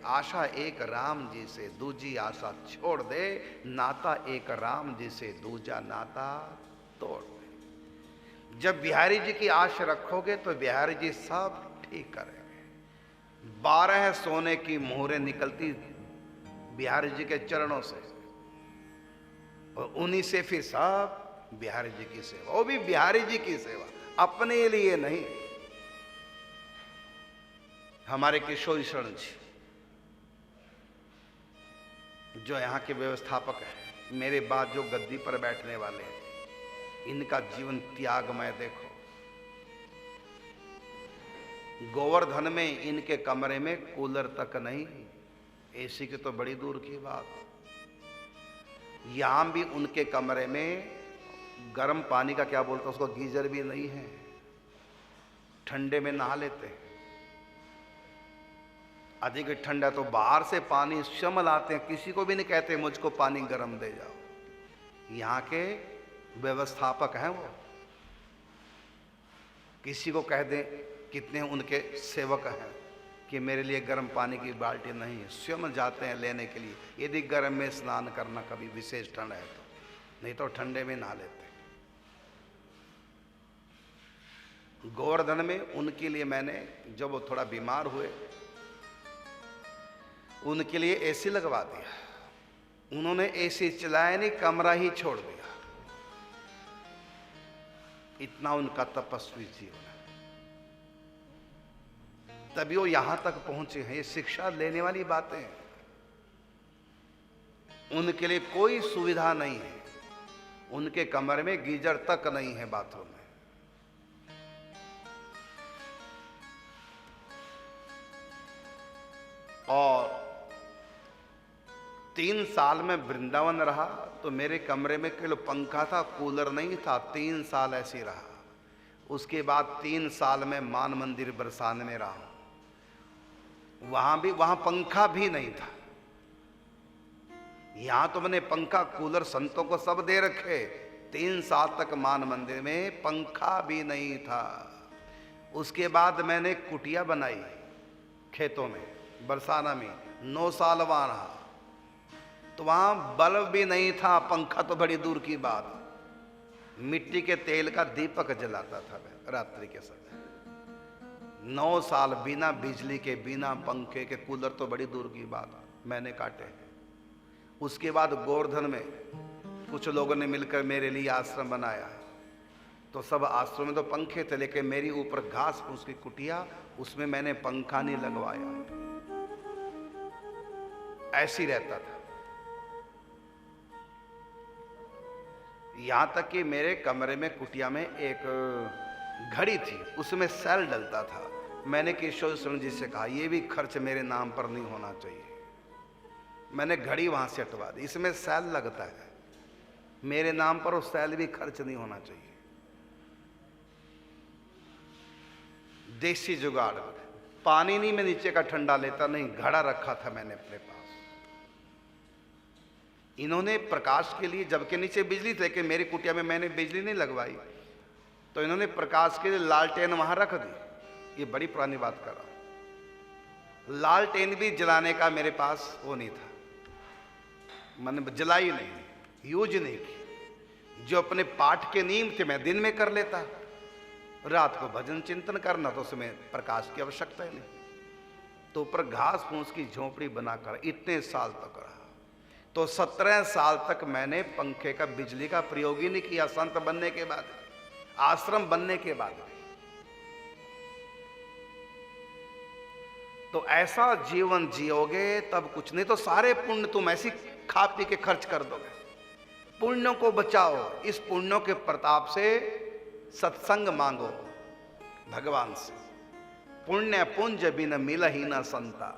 आशा एक राम जी से, दूजी आशा छोड़ दे, नाता एक राम जी से, दूजा नाता तोड़ दे। जब बिहारी जी की आश रखोगे तो बिहारी जी सब ठीक करेंगे। 12 सोने की मोहरें निकलती बिहारी जी के चरणों से, और उन्हीं से फिर सब बिहारी जी की सेवा, वो भी बिहारी जी की सेवा, अपने लिए नहीं। हमारे किशोरी शरण जी जो यहाँ के व्यवस्थापक हैं, मेरे बाद जो गद्दी पर बैठने वाले हैं, इनका जीवन त्यागमय देखो। गोवर्धन में इनके कमरे में कूलर तक नहीं, एसी की तो बड़ी दूर की बात। यहां भी उनके कमरे में गर्म पानी का क्या बोलते हैं उसको, गीजर भी नहीं है, ठंडे में नहा लेते हैं। अधिक ठंडा तो बाहर से पानी स्वयं लाते हैं, किसी को भी नहीं कहते मुझको पानी गर्म दे जाओ। यहाँ के व्यवस्थापक हैं वो, किसी को कह दें, कितने उनके सेवक हैं कि मेरे लिए गर्म पानी की बाल्टी नहीं है, स्वयं जाते हैं लेने के लिए, यदि गर्म में स्नान करना कभी विशेष ठंड है तो, नहीं तो ठंडे में नहा लेते हैं। गोवर्धन में उनके लिए मैंने, जब वो थोड़ा बीमार हुए, उनके लिए एसी लगवा दिया। उन्होंने एसी चलाया नहीं, कमरा ही छोड़ दिया। इतना उनका तपस्वी जीवन है, तभी वो यहां तक पहुंचे हैं। ये शिक्षा लेने वाली बातें हैं। उनके लिए कोई सुविधा नहीं है, उनके कमरे में गीजर तक नहीं है बाथरूम में। और 3 साल में वृंदावन रहा तो मेरे कमरे में केवल पंखा था, कूलर नहीं था। 3 साल ऐसे रहा। उसके बाद 3 साल में मान मंदिर बरसाने में रहा, वहां पंखा भी नहीं था। यहां तो मैंने पंखा कूलर संतों को सब दे रखे, 3 साल तक मान मंदिर में पंखा भी नहीं था। उसके बाद मैंने कुटिया बनाई खेतों में, बरसाना में, 9 साल वहां रहा, तो वहां बल्ब भी नहीं था, पंखा तो बड़ी दूर की बात। मिट्टी के तेल का दीपक जलाता था मैं रात्रि के समय। 9 साल बिना बिजली के, बिना पंखे के, कूलर तो बड़ी दूर की बात मैंने काटे हैं। उसके बाद गोवर्धन में कुछ लोगों ने मिलकर मेरे लिए आश्रम बनाया, तो सब आश्रम में तो पंखे थे, लेकिन मेरी ऊपर घास फूस की कुटिया, उसमें मैंने पंखा नहीं लगवाया, ऐसी रहता था। यहां तक कि मेरे कमरे में कुटिया में एक घड़ी थी, उसमें सेल डलता था। मैंने किशोर शरण जी से कहा ये भी खर्च मेरे नाम पर नहीं होना चाहिए। मैंने घड़ी वहां से हटवा दी, इसमें सेल लगता है, मेरे नाम पर वो सेल भी खर्च नहीं होना चाहिए। देसी जुगाड़, पानी नहीं मैं नीचे का ठंडा लेता, नहीं, घड़ा रखा था मैंने अपने पास। इन्होंने प्रकाश के लिए, जबकि नीचे बिजली थे कि मेरी कुटिया में मैंने बिजली नहीं लगवाई, तो इन्होंने प्रकाश के लिए लालटेन वहां रख दी। ये बड़ी पुरानी बात कर रहा हूं। लालटेन भी जलाने का मेरे पास वो नहीं था, मैंने जलाई नहीं, यूज नहीं की। जो अपने पाठ के नियम थे मैं दिन में कर लेता, रात को भजन चिंतन करना तो उसमें प्रकाश की आवश्यकता ही नहीं। तो ऊपर घास फूस की झोपड़ी बनाकर इतने साल तक रहा। तो 17 साल तक मैंने पंखे का, बिजली का प्रयोग ही नहीं किया। संत बनने के बाद, आश्रम बनने के बाद। तो ऐसा जीवन जियोगे तब कुछ नहीं, तो सारे पुण्य तुम ऐसी खा पी के खर्च कर दोगे। पुण्यों को बचाओ, इस पुण्यों के प्रताप से सत्संग मांगो भगवान से। पुण्य पुंज बिन मिलहि न संता।